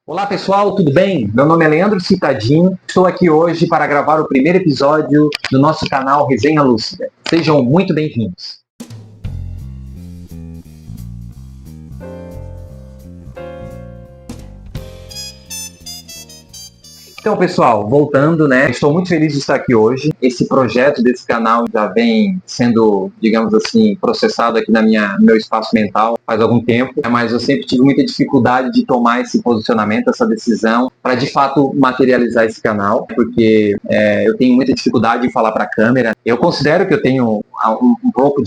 Olá pessoal, tudo bem? Meu nome é Leandro Citadinho, estou aqui hoje para gravar o primeiro episódio do nosso canal Resenha Lúcida. Sejam muito bem-vindos. Então, pessoal, voltando, né? Estou muito feliz de estar aqui hoje. Esse projeto desse canal já vem sendo, digamos assim, processado aqui no meu espaço mental faz algum tempo, mas eu sempre tive muita dificuldade de tomar esse posicionamento, essa decisão, para de fato materializar esse canal, porque eu tenho muita dificuldade em falar para a câmera. Eu considero que eu tenho um pouco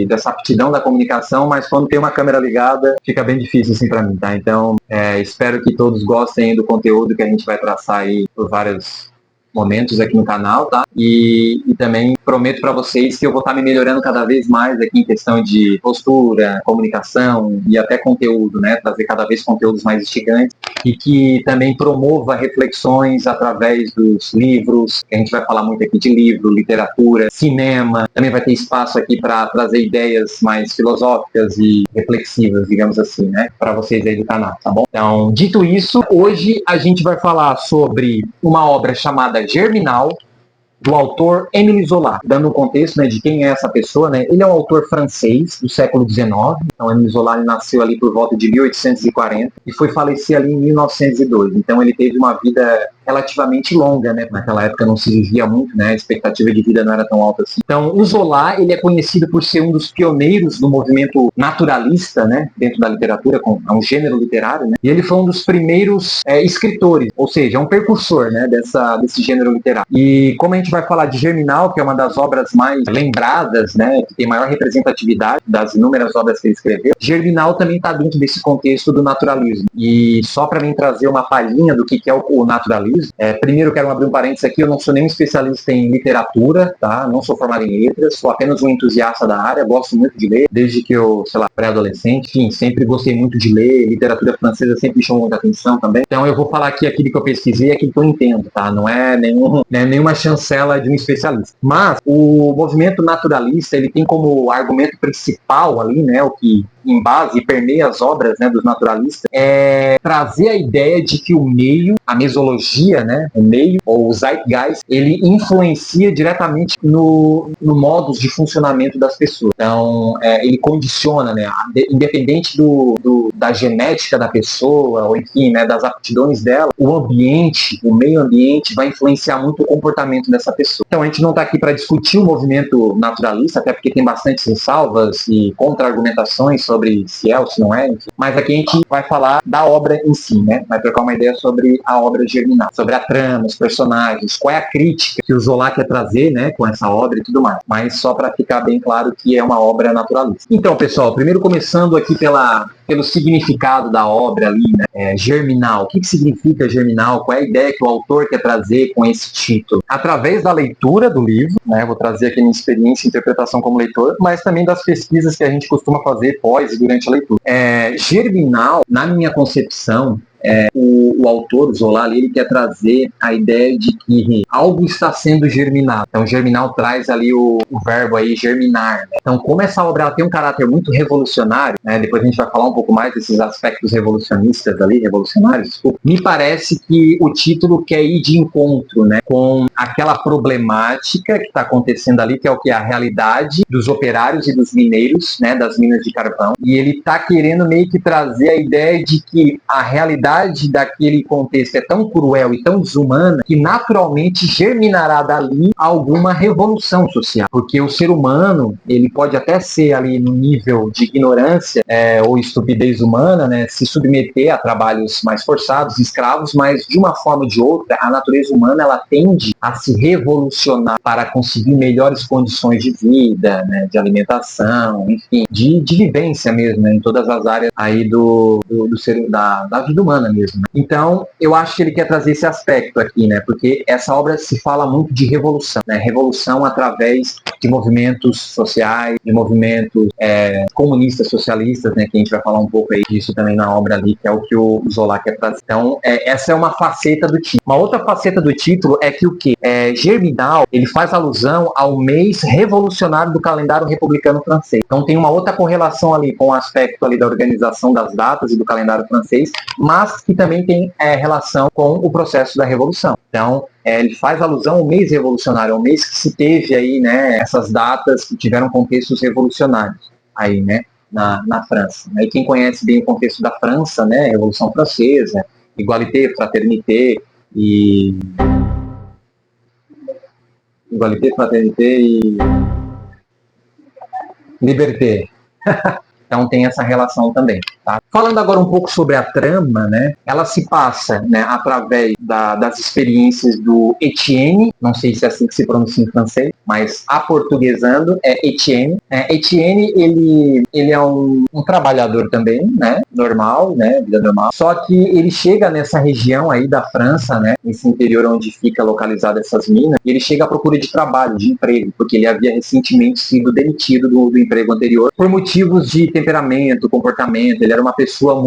dessa aptidão da comunicação, mas quando tem uma câmera ligada, fica bem difícil assim para mim, tá? Então, espero que todos gostem do conteúdo que a gente vai traçar aí por vários momentos aqui no canal, tá? E também prometo para vocês que eu vou estar me melhorando cada vez mais aqui em questão de postura, comunicação e até conteúdo, né? Trazer cada vez conteúdos mais instigantes e que também promova reflexões através dos livros. A gente vai falar muito aqui de livro, literatura, cinema. Também vai ter espaço aqui para trazer ideias mais filosóficas e reflexivas, digamos assim, né? Para vocês aí do canal, tá bom? Então, dito isso, hoje a gente vai falar sobre uma obra chamada Germinal, do autor Émile Zola. Dando um contexto, né, de quem é essa pessoa, né? Ele é um autor francês do século XIX. Então, Émile Zola nasceu ali por volta de 1840 e foi falecer ali em 1902. Então, ele teve uma vida relativamente longa, né? Naquela época não se vivia muito, né? A expectativa de vida não era tão alta assim. Então, o Zola, ele é conhecido por ser um dos pioneiros do movimento naturalista, né? Dentro da literatura, é um gênero literário, né? E ele foi um dos primeiros escritores, ou seja, é um precursor, né? Desse gênero literário. E como a gente vai falar de Germinal, que é uma das obras mais lembradas, né? Que tem maior representatividade das inúmeras obras que ele escreveu, Germinal também está dentro desse contexto do naturalismo. E só para mim trazer uma palhinha do que é o naturalismo, primeiro quero abrir um parênteses aqui, eu não sou nenhum especialista em literatura, tá? Não sou formado em letras, sou apenas um entusiasta da área, gosto muito de ler, desde que eu, pré-adolescente, enfim, sempre gostei muito de ler, literatura francesa sempre me chamou muita atenção também. Então eu vou falar aqui aquilo que eu pesquisei, aquilo que eu entendo, tá? Não é nenhuma chancela de um especialista. Mas o movimento naturalista, ele tem como argumento principal ali, né, o que em base e permeia as obras, né, dos naturalistas, é trazer a ideia de que o meio, a mesologia, né, o meio, ou o zeitgeist, ele influencia diretamente no modus de funcionamento das pessoas. Então, ele condiciona, né, independente da genética da pessoa, ou enfim, né, das aptidões dela, o ambiente, o meio ambiente vai influenciar muito o comportamento dessa pessoa. Então, a gente não está aqui para discutir o movimento naturalista, até porque tem bastantes ressalvas e contra-argumentações sobre se é ou se não é, enfim. Mas aqui a gente vai falar da obra em si, né? Vai trocar uma ideia sobre a obra Germinal, sobre a trama, os personagens, qual é a crítica que o Zola quer trazer, né, com essa obra e tudo mais. Mas só para ficar bem claro que é uma obra naturalista. Então, pessoal, primeiro começando aqui pelo significado da obra ali, né? Germinal. O que significa Germinal? Qual é a ideia que o autor quer trazer com esse título? Através da leitura do livro, né? Vou trazer aqui a minha experiência e interpretação como leitor, mas também das pesquisas que a gente costuma fazer pós e durante a leitura. Germinal, na minha concepção, o autor, Zola, ele quer trazer a ideia de que algo está sendo germinado. Então, germinal traz ali o verbo aí, germinar. Né? Então, como essa obra ela tem um caráter muito revolucionário, né? Depois a gente vai falar um pouco mais desses aspectos revolucionários, desculpa, me parece que o título quer ir de encontro, né, com aquela problemática que está acontecendo ali, que é o que? A realidade dos operários e dos mineiros, né, das minas de carvão. E ele está querendo meio que trazer a ideia de que a realidade daquele contexto é tão cruel e tão desumana que naturalmente germinará dali alguma revolução social. Porque o ser humano, ele pode até ser ali no nível de ignorância ou estupidez humana, né, se submeter a trabalhos mais forçados, escravos, mas de uma forma ou de outra, a natureza humana ela tende a se revolucionar para conseguir melhores condições de vida, né, de alimentação, enfim, de vivência mesmo, né, em todas as áreas aí da vida humana mesmo. Né? Então, Então, eu acho que ele quer trazer esse aspecto aqui, né? Porque essa obra se fala muito de revolução, né? Revolução através de movimentos sociais, de movimentos comunistas, socialistas, né? Que a gente vai falar um pouco aí disso também na obra ali, que é o que o Zola quer trazer. Então, essa é uma faceta do título. Uma outra faceta do título é que o quê? Germinal, ele faz alusão ao mês revolucionário do calendário republicano francês. Então, tem uma outra correlação ali com o aspecto ali da organização das datas e do calendário francês, mas que também tem relação com o processo da Revolução. Então, ele faz alusão ao mês revolucionário, ao mês que se teve aí, né, essas datas que tiveram contextos revolucionários aí, né, na França. E quem conhece bem o contexto da França, né, Revolução Francesa, Égalité, Fraternité e Liberté. Então tem essa relação também. Tá? Falando agora um pouco sobre a trama, né? Ela se passa, né, através das experiências do Etienne, não sei se é assim que se pronuncia em francês, mas aportuguesando é Etienne. Etienne, ele é um trabalhador também, né? Normal, né? Vida normal. Só que ele chega nessa região aí da França, né? Nesse interior onde fica localizada essas minas, e ele chega à procura de trabalho, de emprego, porque ele havia recentemente sido demitido do emprego anterior por motivos de temperamento, comportamento. Ele era uma pessoa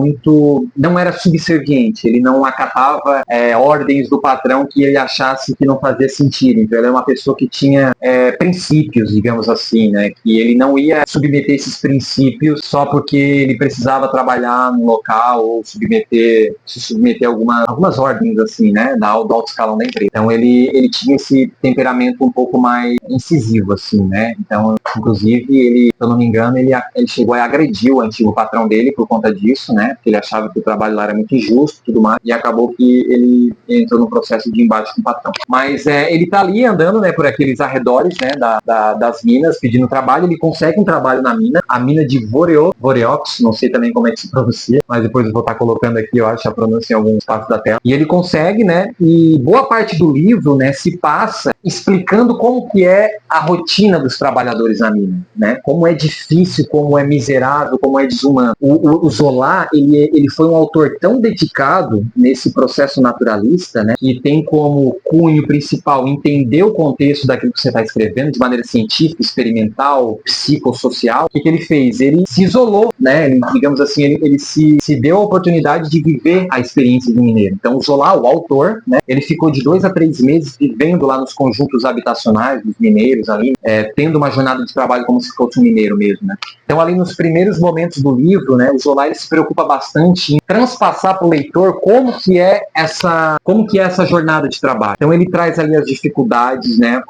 não era subserviente, ele não acatava ordens do patrão que ele achasse que não fazia sentido. Então ele era uma pessoa que tinha princípios, digamos assim, né? Que ele não ia submeter esses princípios só porque ele precisava trabalhar no local ou se submeter a algumas ordens, assim, né? Do alto escalão da empresa. Então ele tinha esse temperamento um pouco mais incisivo, assim, né? Então, inclusive, ele, se eu não me engano, ele chegou a agredir o antigo patrão dele por conta disso, né? Porque ele achava que o trabalho lá era muito injusto e tudo mais, e acabou que ele entrou no processo de embate com o patrão. Mas ele tá ali andando, né, por aqueles arredores, né, das minas, pedindo trabalho. Ele consegue um trabalho na mina, a mina de Voreaux, não sei também como é que se pronuncia, mas depois eu vou estar colocando aqui, eu acho, a pronúncia em alguns espaços da tela. E ele consegue, né, e boa parte do livro, né, se passa explicando como que é a rotina dos trabalhadores na mina, né, como é difícil, como é miserável, como é desumano. O Zola, ele foi um autor tão dedicado nesse processo naturalista, né, que tem como cunho principal entender o contexto daquilo que você está escrevendo de maneira científica, experimental, psicossocial. O que ele fez? Ele se isolou, né, digamos assim, ele se deu a oportunidade de viver a experiência do mineiro. Então o Zola, o autor, né, ele ficou de 2 a 3 meses vivendo lá nos conjuntos habitacionais dos mineiros ali, tendo uma jornada de trabalho como se fosse um mineiro mesmo, né. Então ali nos primeiros momentos do livro, né, o Zola ele se preocupa bastante em transpassar para o leitor como que é essa jornada de trabalho. Então ele traz ali as dificuldades, né,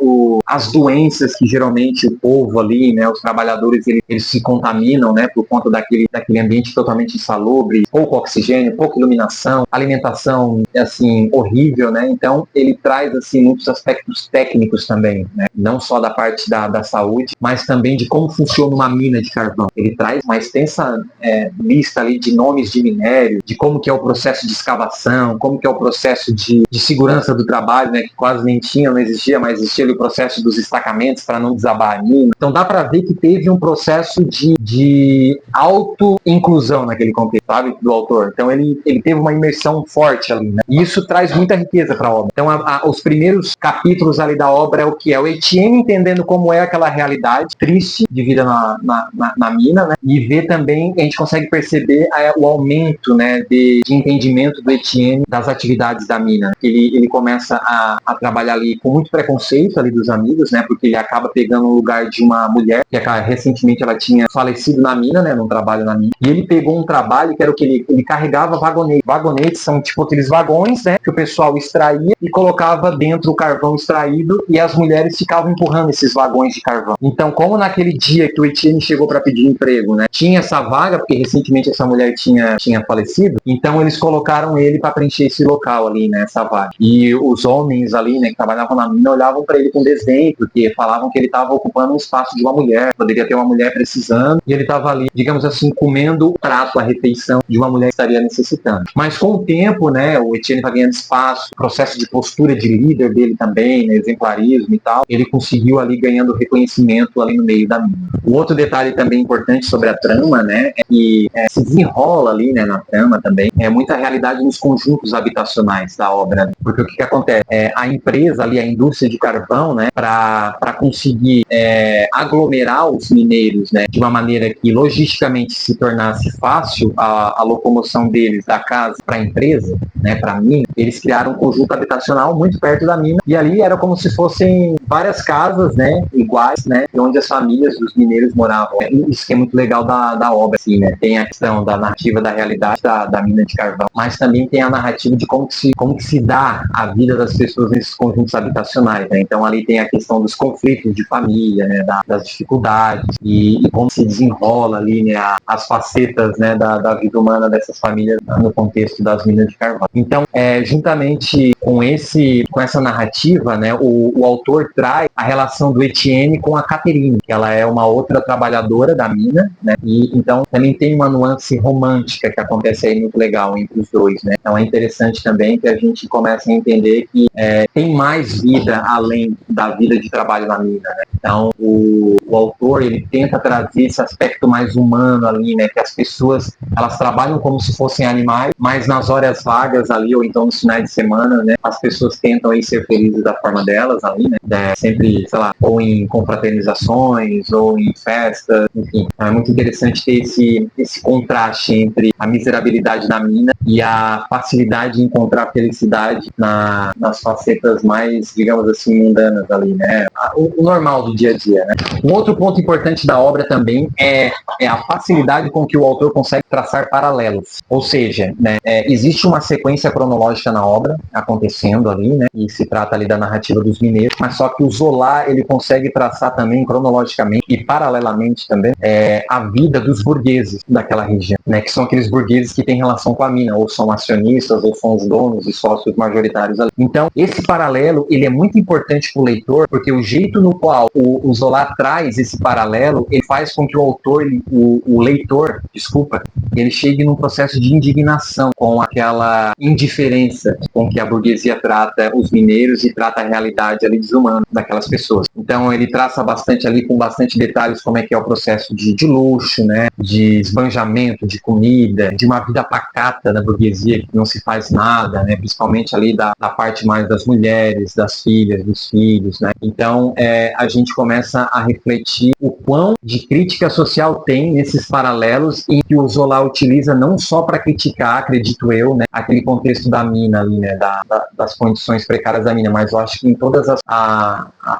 as doenças que geralmente o povo ali, né, os trabalhadores eles se contaminam, né, por conta daquele ambiente totalmente insalubre, pouco oxigênio, pouca iluminação, alimentação assim horrível, né. Então ele traz assim muitos aspectos técnicos também, né, não só da parte da saúde, mas também de como funciona uma mina de carvão. Ele traz uma extensa lista ali de nomes de minério, de como que é o processo de escavação, como que é o processo de segurança do trabalho, né, que quase nem tinha, não existia, mas existia ali o processo dos estacamentos para não desabar a mina. Então dá para ver que teve um processo de auto-inclusão naquele contexto, sabe, do autor. Então ele teve uma imersão forte ali, né? E isso traz muita riqueza para a obra. Então os primeiros capítulos ali da obra é o que é o Etienne entendendo como é aquela realidade triste de vida na mina, né? E ver também, a gente consegue perceber o aumento, né, de entendimento do Etienne das atividades da mina. Ele começa a trabalhar ali com muito preconceito ali dos amigos, né, porque ele acaba pegando o lugar de uma mulher que recentemente ela tinha falecido na mina, né, num trabalho na mina. E ele pegou um trabalho que era o que ele carregava vagonetes. Vagonetes são tipo aqueles vagões, né, que o pessoal extraía e colocava dentro o carvão extraído e as mulheres ficavam empurrando esses vagões de carvão. Então, como naquele dia que o Etienne chegou para pedir emprego, né, tinha essa vaga, porque recentemente essa mulher tinha falecido, então eles colocaram ele para preencher esse local ali, né, essa vaga. E os homens ali, né, que trabalhavam na mina, olhavam para ele com desdém, porque falavam que ele estava ocupando um espaço de uma mulher, poderia ter uma mulher precisando, e ele estava ali, digamos assim, comendo o prato, a refeição de uma mulher que estaria necessitando. Mas com o tempo, né, o Etienne vai ganhando espaço, o processo de postura de líder dele também, né, exemplarismo e tal, ele conseguiu ali ganhando reconhecimento ali no meio da mina. O outro detalhe também importante sobre a trama, né, é que se desenrola ali, né, na trama também, é muita realidade nos conjuntos habitacionais da obra, né? Porque o que acontece? A empresa ali, a indústria de carvão, né, para conseguir aglomerar os mineiros, né, de uma maneira que logisticamente se tornasse fácil a locomoção deles da casa para a empresa, né, para a mina, eles criaram um conjunto habitacional muito perto da mina, e ali era como se fossem várias casas, né, iguais, né, onde as famílias dos mineiros moravam. Isso que é muito legal da obra, assim, né, tem a questão da narrativa da realidade da mina de carvão, mas também tem a narrativa de como que se dá a vida das pessoas nesses conjuntos habitacionais, né? Então ali tem a questão dos conflitos de família, né, das dificuldades e como se desenrola ali, né, as facetas, né, da vida humana dessas famílias no contexto das minas de carvão. Então, juntamente com essa narrativa, né, o autor traz a relação do Etienne com a Catherine, que ela é uma outra trabalhadora da mina, né, e então também tem uma nuance romântica que acontece aí muito legal entre os dois, né. Então é interessante também que a gente comece a entender que tem mais vida além da vida de trabalho na mina, né. Então o autor, ele tenta trazer esse aspecto mais humano ali, né, que as pessoas, elas trabalham como se fossem animais, mas nas horas vagas ali, ou então nos finais de semana, né, as pessoas tentam aí ser felizes da forma delas ali, né, sempre, sei lá, ou em confraternizações, ou em festas, enfim. Então é muito interessante ter esse contraste entre a miserabilidade da mina e a facilidade de encontrar felicidade nas facetas mais, digamos assim, mundanas ali, né, o normal do dia a dia, né. Um outro ponto importante da obra também é a facilidade com que o autor consegue traçar paralelos. Ou seja, né, existe uma sequência cronológica na obra acontecendo ali, né, e se trata ali da narrativa dos mineiros, mas só que o Zola, ele consegue traçar também cronologicamente e paralelamente também a vida dos burgueses daquela região, né, que são aqueles burgueses que têm relação com a mina, ou são acionistas, ou são os donos e sócios majoritários ali. Então, esse paralelo, ele é muito importante para o leitor, porque o jeito no qual o Zola traz esse paralelo, ele faz com que o autor, o leitor, ele chegue num processo de indignação com aquela indiferença com que a burguesia trata os mineiros e trata a realidade ali desumana daquelas pessoas. Então ele traça bastante ali, com bastante detalhes, como é que é o processo de luxo, né, de esbanjamento, de comida, de uma vida pacata da burguesia que não se faz nada, né, principalmente ali da parte mais das mulheres, das filhas, dos filhos, né. Então a gente começa a refletir o quão de crítica social tem nesses paralelos em que o Zola utiliza não só para criticar, acredito eu, né, aquele contexto da mina ali, né, das condições precárias da mina, mas eu acho que em todos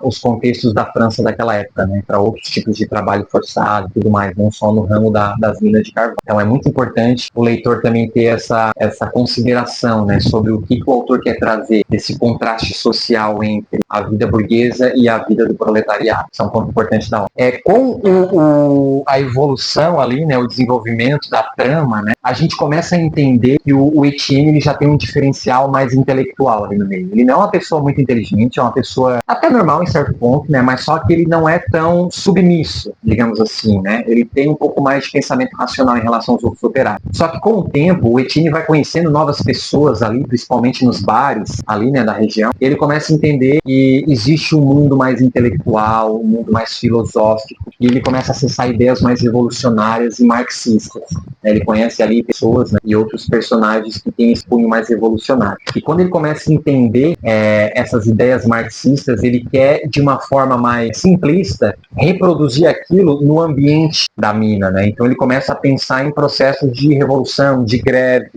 os contextos da França daquela época, né, para outros tipos de trabalho forçado e tudo mais, não só no ramo das minas de carvão. Então é muito importante o leitor também ter essa consideração, né, sobre o que o autor quer trazer, esse contraste social entre a vida burguesa e a vida do proletariado. Isso é um ponto importante da obra. Com a evolução ali, né, o desenvolvimento da trama, né, a gente começa a entender que o Etienne, ele já tem um diferencial mais intelectual ali no meio. Ele não é uma pessoa muito inteligente, é uma pessoa até normal em certo ponto, né, mas só que ele não é tão submisso, digamos assim, né. Ele tem um pouco mais de pensamento racional em relação aos outros operários. Só que com o tempo, o Etienne vai conhecendo novas pessoas ali, principalmente nos bares ali, né, da região. Ele começa a entender que existe um mundo mais intelectual, um mundo mais filosófico, e ele começa a acessar ideias mais revolucionárias e marxistas. Ele conhece ali pessoas, né, e outros personagens que têm esse cunho mais revolucionário. E quando ele começa a entender essas ideias marxistas, ele quer, de uma forma mais simplista, reproduzir aquilo no ambiente da mina, né? Então ele começa a pensar em processos de revolução, de greve,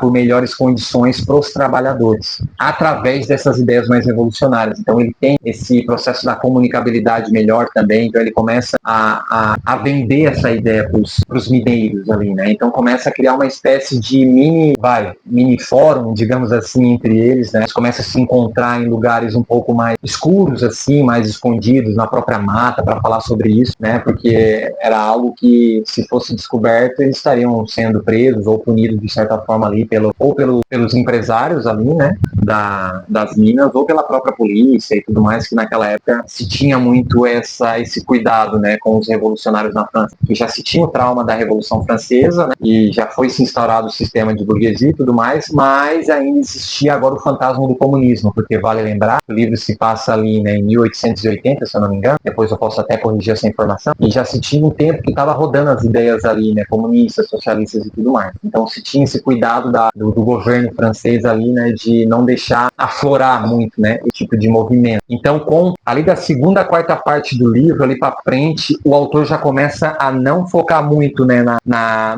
por melhores condições para os trabalhadores, através dessas ideias mais revolucionárias. Então ele tem esse processo da comunicabilidade melhor também, então ele começa a vender essa ideia para os mineiros ali, né? Então começa a criar uma espécie de mini fórum, digamos assim, entre eles, né? Eles começam a se encontrar em lugares um pouco mais escuros, assim, mais escondidos, na própria mata, para falar sobre isso, né? Porque era algo que, se fosse descoberto, eles estariam sendo presos ou punidos de certa forma ali pelos empresários ali, né? das minas, ou pela própria polícia e tudo mais, que naquela época se tinha muito esse cuidado, né, com os revolucionários na França, que já se tinha o trauma da Revolução Francesa, né, e já foi se instaurado o sistema de burguesia e tudo mais, mas ainda existia agora o fantasma do comunismo, porque vale lembrar, o livro se passa ali, né, em 1880, se eu não me engano, depois eu posso até corrigir essa informação, e já se tinha um tempo que estava rodando as ideias ali, né, comunistas, socialistas e tudo mais. Então se tinha esse cuidado do governo francês ali, né, de não deixar aflorar muito, né, esse tipo de movimento. Então, ali da segunda à quarta parte do livro, ali para frente, o autor já começa a não focar muito, né,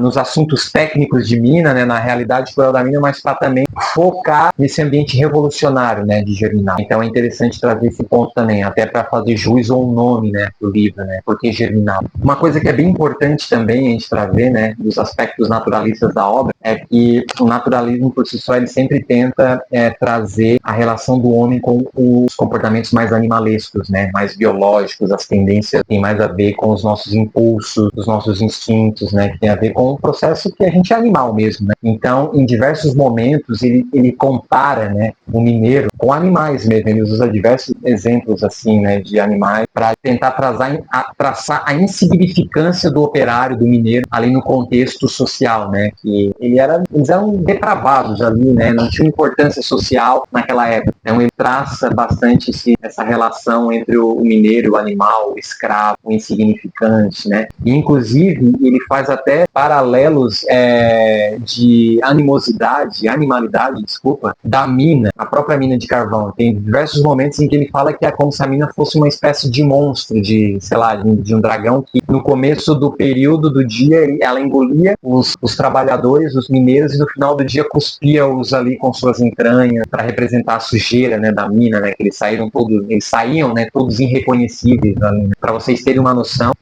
nos assuntos técnicos de mina, né, na realidade cruel da mina, mas para também focar nesse ambiente revolucionário, né, de Germinal. Então é interessante trazer esse ponto também, até para fazer jus ao nome, né, do livro, né, porque Germinal. Uma coisa que é bem importante também a gente trazer, né, dos aspectos naturalistas da obra, é que o naturalismo por si só ele sempre tenta trazer a relação do homem com os comportamentos mais animalescos, né, mais biológicos, as tendências que têm mais a ver com os nossos impulsos, os nossos instintos, né, que tem a ver com o processo que a gente é animal mesmo, né. Então, em diversos momentos ele compara, né, o mineiro com animais mesmo. Ele usa diversos exemplos assim, né, de animais para tentar traçar a insignificância do operário, do mineiro, ali no contexto social, né, que eles eram depravados ali, né, não tinha importância social naquela época. Então ele traça bastante essa relação entre o mineiro, o animal, o escravo, o insignificante, né. E, inclusive, ele faz até paralelos de animalidade, da mina, a própria mina de carvão. Tem diversos momentos em que ele fala que é como se a mina fosse uma espécie de monstro, de um dragão, que no começo do período do dia ela engolia os trabalhadores, os mineiros, e no final do dia cuspia-os ali com suas entranhas para representar a sujeira, né, da mina, né, que eles saíam, né, todos irreconhecíveis ali, né. Para vocês terem uma noção,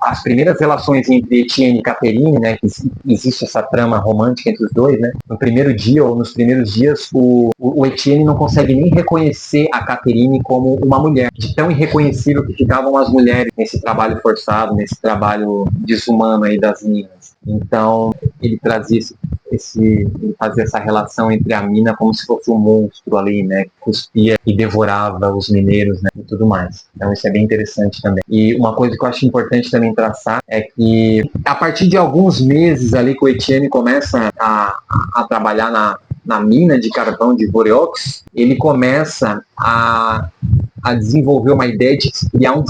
as primeiras relações entre Etienne e Catherine, né, que existe essa trama romântica entre os dois, né, no primeiro dia ou nos primeiros dias o Etienne não consegue nem reconhecer a Catherine como uma mulher, de tão irreconhecível que ficavam as mulheres nesse trabalho forçado, nesse trabalho desumano aí das minas. Então ele trazia ele fazia essa relação entre a mina como se fosse um monstro ali, né, que cuspia e devorava os mineiros, né, e tudo mais. Então isso é bem interessante também. E uma coisa que eu acho importante também traçar é que a partir de alguns meses ali que o Etienne começa a trabalhar na mina de carvão de Boreox, ele começa a desenvolver uma ideia de criar um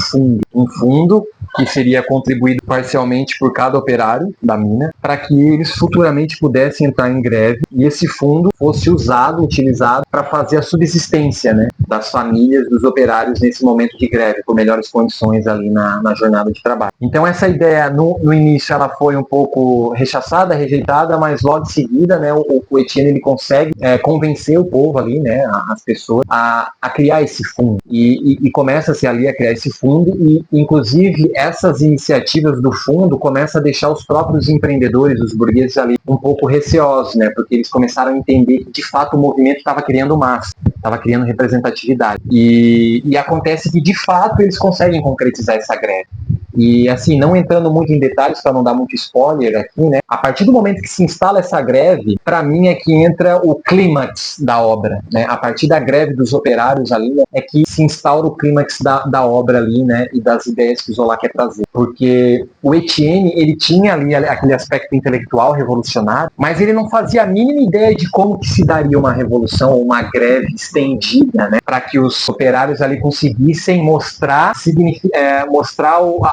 fundo que seria contribuído parcialmente por cada operário da mina, para que eles futuramente pudessem entrar em greve e esse fundo fosse utilizado para fazer a subsistência, né, das famílias dos operários nesse momento de greve, por melhores condições ali na jornada de trabalho. Então essa ideia, no início, ela foi um pouco rejeitada, mas logo em seguida, né, o Etienne ele consegue convencer o povo ali, né, as pessoas, a criar esse fundo. E começa-se ali a criar esse fundo e, inclusive, essas iniciativas do fundo começam a deixar os próprios empreendedores, os burgueses ali, um pouco receosos, né? Porque eles começaram a entender que, de fato, o movimento estava criando massa, estava criando representatividade. E acontece que, de fato, eles conseguem concretizar essa greve. E, assim, não entrando muito em detalhes para não dar muito spoiler aqui, né? A partir do momento que se instala essa greve, para mim é que entra o clímax da obra, né? A partir da greve dos operários ali, né, é que se instaura o clímax da obra ali, né? E das ideias que o Zola quer trazer. Porque o Etienne, ele tinha ali aquele aspecto intelectual revolucionário, mas ele não fazia a mínima ideia de como que se daria uma revolução ou uma greve estendida, né? Para que os operários ali conseguissem mostrar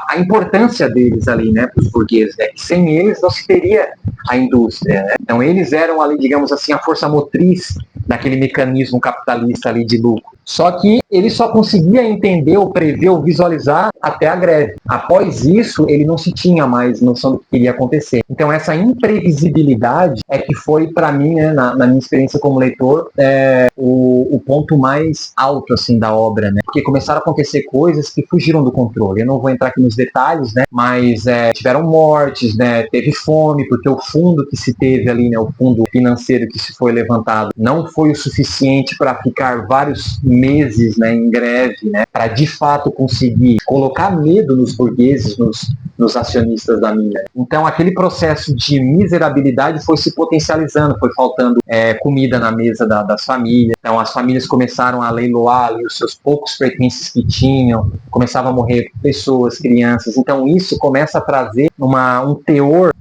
a importância deles ali, né, para os burgueses, né, que sem eles não se teria a indústria, né? Então eles eram ali, digamos assim, a força motriz daquele mecanismo capitalista ali de lucro. Só que ele só conseguia entender ou prever ou visualizar até a greve. Após isso, ele não se tinha mais noção do que iria acontecer. Então essa imprevisibilidade é que foi, para mim, né, na minha experiência como leitor, o ponto mais alto assim, da obra, né? Porque começaram a acontecer coisas que fugiram do controle. Eu não vou entrar aqui nos detalhes, né? Mas tiveram mortes, né? Teve fome, porque o fundo que se teve ali, né? O fundo financeiro que se foi levantado não foi o suficiente para ficar vários meses, né, em greve, né, para de fato conseguir colocar medo nos burgueses, nos acionistas da mina. Então aquele processo de miserabilidade foi se potencializando, foi faltando comida na mesa das famílias, então as famílias começaram a leiloar ali os seus poucos pertences que tinham, começavam a morrer pessoas, crianças, então isso começa a trazer um teor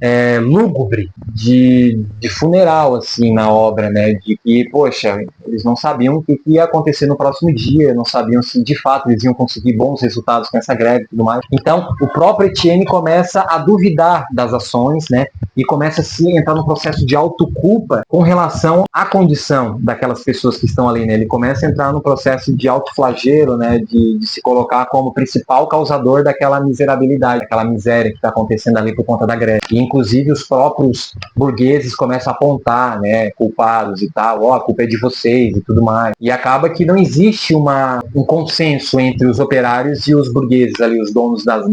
lúgubre de funeral assim na obra, né, de que, poxa, eles não sabiam o que ia acontecer no próximo dia, não sabiam se de fato eles iam conseguir bons resultados com essa greve e tudo mais. Então o próprio Etienne começa a duvidar das ações, né, e começa a se entrar no processo de autoculpa com relação à condição daquelas pessoas que estão ali, né? Ele começa a entrar no processo de autoflagelo, né, de se colocar como principal causador daquela miserabilidade, daquela miséria que está acontecendo ali por conta da greve. E inclusive os próprios burgueses começam a apontar, né, culpados e tal, a culpa é de vocês e tudo mais. E acaba que não existe um consenso entre os operários e os burgueses ali, os donos das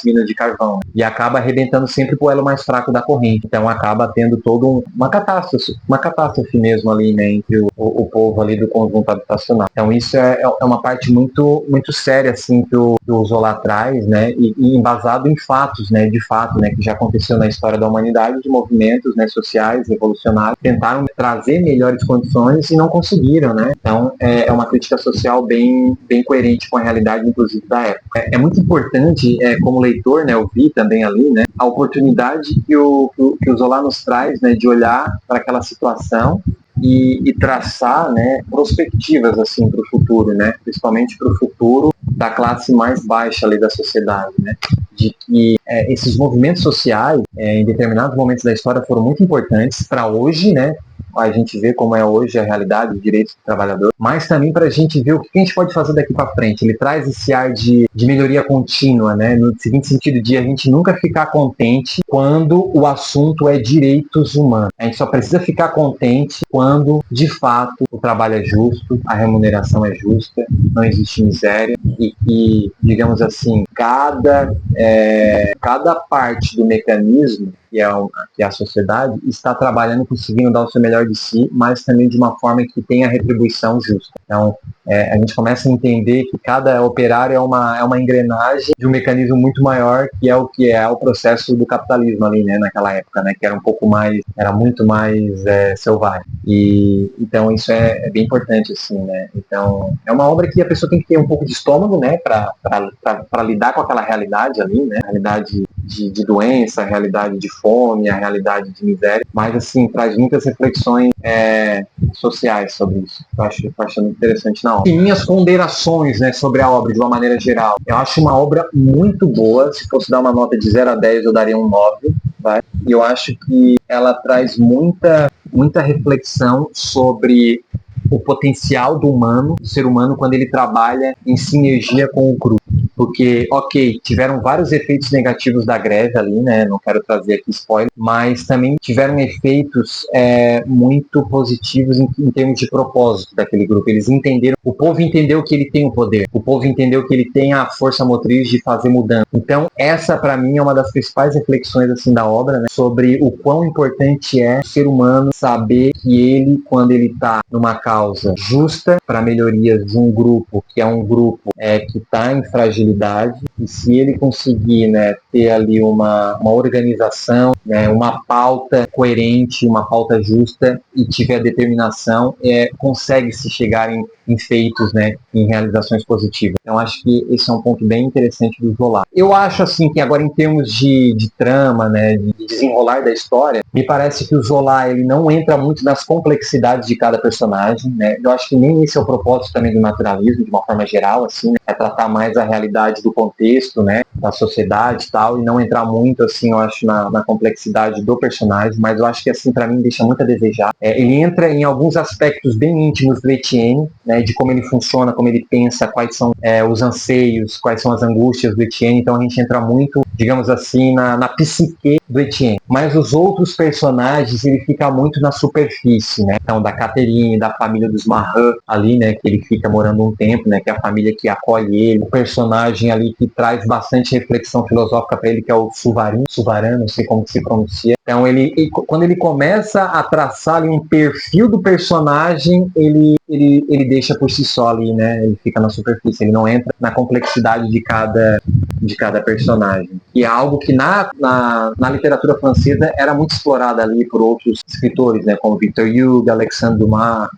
minas de carvão. E acaba arrebentando sempre o elo mais fraco da corrente. Então acaba tendo toda uma catástrofe mesmo ali, né, entre o povo ali do conjunto habitacional. Então isso é uma parte muito, muito séria, assim, que o Zola traz, né, e embasado em fatos, né, de fato, né, que já aconteceu na história da humanidade, de movimentos, né, sociais, revolucionários, tentaram trazer melhores condições e não conseguiram, né. Então é uma crítica social bem, bem coerente com a realidade, inclusive, da época. É muito importante, como leitor, né, eu vi também ali, né, a oportunidade que o Zola nos traz, né, de olhar para aquela situação e traçar, né, perspectivas assim para o futuro, né, principalmente para o futuro da classe mais baixa ali da sociedade, né, de que esses movimentos sociais em determinados momentos da história foram muito importantes para hoje, né, a gente vê como é hoje a realidade dos direitos do trabalhador, mas também para a gente ver o que a gente pode fazer daqui para frente. Ele traz esse ar de melhoria contínua, né? No seguinte sentido, de a gente nunca ficar contente quando o assunto é direitos humanos. A gente só precisa ficar contente quando, de fato, o trabalho é justo, a remuneração é justa, não existe miséria e digamos assim, cada parte do mecanismo que é a sociedade, está trabalhando, conseguindo dar o seu melhor de si, mas também de uma forma que tenha retribuição justa. Então, a gente começa a entender que cada operário é uma engrenagem de um mecanismo muito maior, que é o processo do capitalismo ali, né, naquela época, né, que era muito mais selvagem. E então isso é bem importante, assim, né. Então, é uma obra que a pessoa tem que ter um pouco de estômago, né, para lidar com aquela realidade ali, né, a realidade de doença, a realidade de fome, a realidade de miséria, mas assim, traz muitas reflexões sociais sobre isso. Eu acho muito interessante na obra. E minhas ponderações, né, sobre a obra de uma maneira geral. Eu acho uma obra muito boa. Se fosse dar uma nota de 0 a 10, eu daria um 9. Vai? E eu acho que ela traz muita reflexão sobre o potencial do ser humano, quando ele trabalha em sinergia com o grupo. Porque, ok, tiveram vários efeitos negativos da greve ali, né? Não quero trazer aqui spoiler, mas também tiveram efeitos muito positivos em termos de propósito daquele grupo. Eles entenderam, o povo entendeu que ele tem o poder, o povo entendeu que ele tem a força motriz de fazer mudança. Então, essa para mim é uma das principais reflexões assim da obra, né? Sobre o quão importante é o ser humano saber que ele, quando ele está numa causa justa para melhorias de um grupo, que é um grupo que está em fragilidade, e se ele conseguir, né, ter ali uma organização, né, uma pauta coerente, uma pauta justa, e tiver determinação, consegue se chegar em feitos, né, em realizações positivas. Então acho que esse é um ponto bem interessante do Zola. Eu acho assim que agora, em termos de trama, né, de desenrolar da história, me parece que o Zola ele não entra muito nas complexidades de cada personagem, né? Eu acho que nem esse é o propósito também do naturalismo, de uma forma geral, assim, né? É tratar mais a realidade do contexto, né, da sociedade e tal, e não entrar muito, assim, eu acho, na complexidade do personagem, mas eu acho que, assim, para mim, deixa muito a desejar. Ele entra em alguns aspectos bem íntimos do Etienne, né, de como ele funciona, como ele pensa, quais são os anseios, quais são as angústias do Etienne, então a gente entra muito, digamos assim, na psique do Etienne. Mas os outros personagens, ele fica muito na superfície, né? Então, da Catherine, da família dos Marin ali, né, que ele fica morando um tempo, né, que é a família que acolhe ele, o personagem personagem ali que traz bastante reflexão filosófica para ele, que é o Suvaran, não sei como se pronuncia. Então quando ele começa a traçar ali um perfil do personagem, ele deixa por si só ali, né? Ele fica na superfície, ele não entra na complexidade de cada personagem. E é algo que na literatura francesa era muito explorada ali por outros escritores, né? Como Victor Hugo, Alexandre Dumas,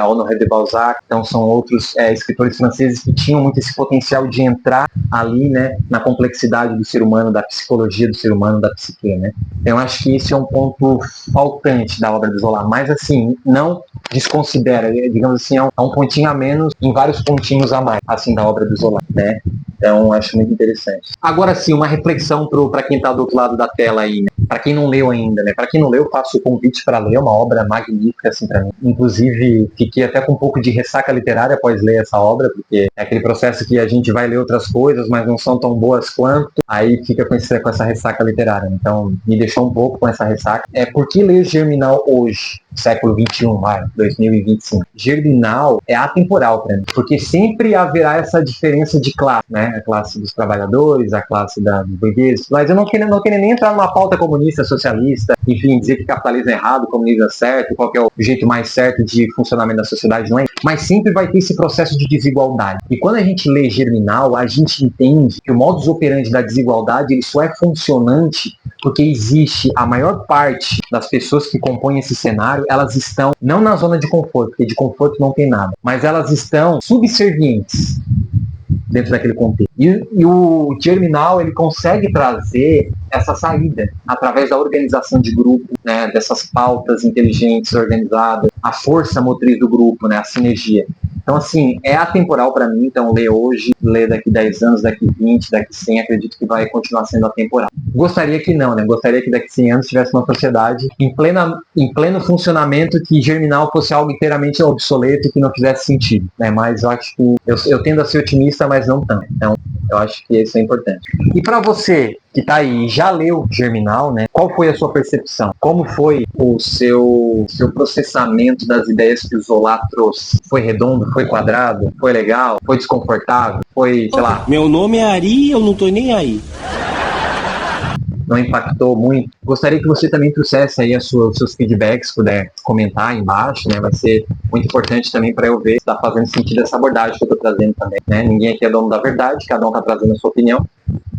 Honoré de Balzac. Então são outros escritores franceses que tinham muito esse potencial de entrar ali, né, na complexidade do ser humano, da psicologia do ser humano, da psique, né? Então eu acho que esse é um ponto faltante da obra do Zola, mas assim, não desconsidera, digamos assim, é um pontinho a menos em vários pontinhos a mais, assim, da obra do Zola, né? Então acho muito interessante. Agora sim, uma reflexão para quem está do outro lado da tela aí, né? Para quem não leu ainda, né? Para quem não leu, faço o convite para ler, uma obra magnífica, assim, para mim. Inclusive, fiquei até com um pouco de ressaca literária após ler essa obra, porque é aquele processo que a gente vai ler outras coisas, mas não são tão boas quanto, aí fica com essa ressaca literária. Então, me deixou um pouco com essa ressaca. Por que ler Germinal hoje? Século XXI, 2025. Germinal é atemporal para mim, porque sempre haverá essa diferença de classe, né? A classe dos trabalhadores, a classe dos burgueses, mas eu não queria nem entrar numa pauta comunista, socialista, enfim, dizer que capitalismo é errado, comunismo é certo, qual que é o jeito mais certo de funcionamento da sociedade, não é? Mas sempre vai ter esse processo de desigualdade. E quando a gente lê Germinal, a gente entende que o modus operandi da desigualdade ele só é funcionante porque existe a maior parte das pessoas que compõem esse cenário, elas estão não na zona de conforto, porque de conforto não tem nada, mas elas estão subservientes dentro daquele contexto. E o Germinal, ele consegue trazer essa saída através da organização de grupo, né, dessas pautas inteligentes, organizadas, a força motriz do grupo, né, a sinergia. Então, assim, é atemporal para mim, então ler hoje, ler daqui 10 anos, daqui 20, daqui 100, acredito que vai continuar sendo atemporal. Gostaria que não, né? Gostaria que daqui 100 anos tivesse uma sociedade em pleno funcionamento, que Germinal fosse algo inteiramente obsoleto e que não fizesse sentido, né? Mas eu acho que eu tendo a ser otimista, mas não tanto. Então, eu acho que isso é importante. E para você que está aí, já leu Germinal, né? Qual foi a sua percepção? Como foi o seu processamento das ideias que o Zola trouxe? Foi redondo? Foi quadrado? Foi legal? Foi desconfortável? Foi, sei lá... Meu nome é Ari e eu não tô nem aí. Não impactou muito? Gostaria que você também trouxesse aí os seus feedbacks, puder comentar aí embaixo, né? Vai ser muito importante também para eu ver se está fazendo sentido essa abordagem que eu estou trazendo também, né? Ninguém aqui é dono da verdade, cada um está trazendo a sua opinião.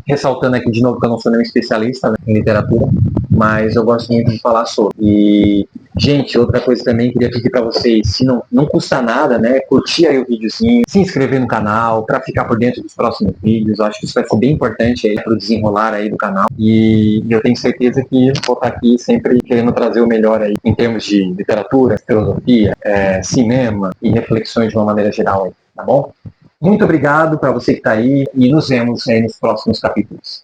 Ressaltando aqui de novo que eu não sou nenhum especialista, né, em literatura, mas eu gosto muito de falar sobre. E, gente, outra coisa também queria pedir para vocês, se não custa nada, né, curtir aí o videozinho, se inscrever no canal, para ficar por dentro dos próximos vídeos. Eu acho que isso vai ser bem importante aí para o desenrolar aí do canal. E eu tenho certeza que vou estar aqui sempre querendo trazer o melhor aí em termos de literatura, filosofia, cinema e reflexões de uma maneira geral aí, tá bom? Muito obrigado para você que está aí e nos vemos aí nos próximos capítulos.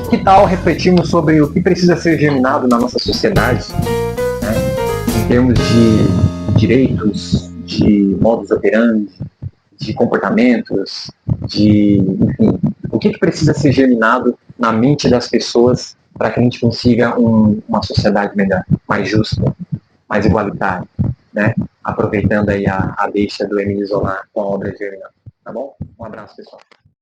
Que tal refletirmos sobre o que precisa ser germinado na nossa sociedade, né? Em termos de direitos, de modus operandi, de comportamentos, enfim, o que precisa ser germinado na mente das pessoas para que a gente consiga uma sociedade melhor, mais justa, mais igualitária, né? Aproveitando aí a deixa do Émile Zola com a obra Germinal. Tá bom? Um abraço, pessoal.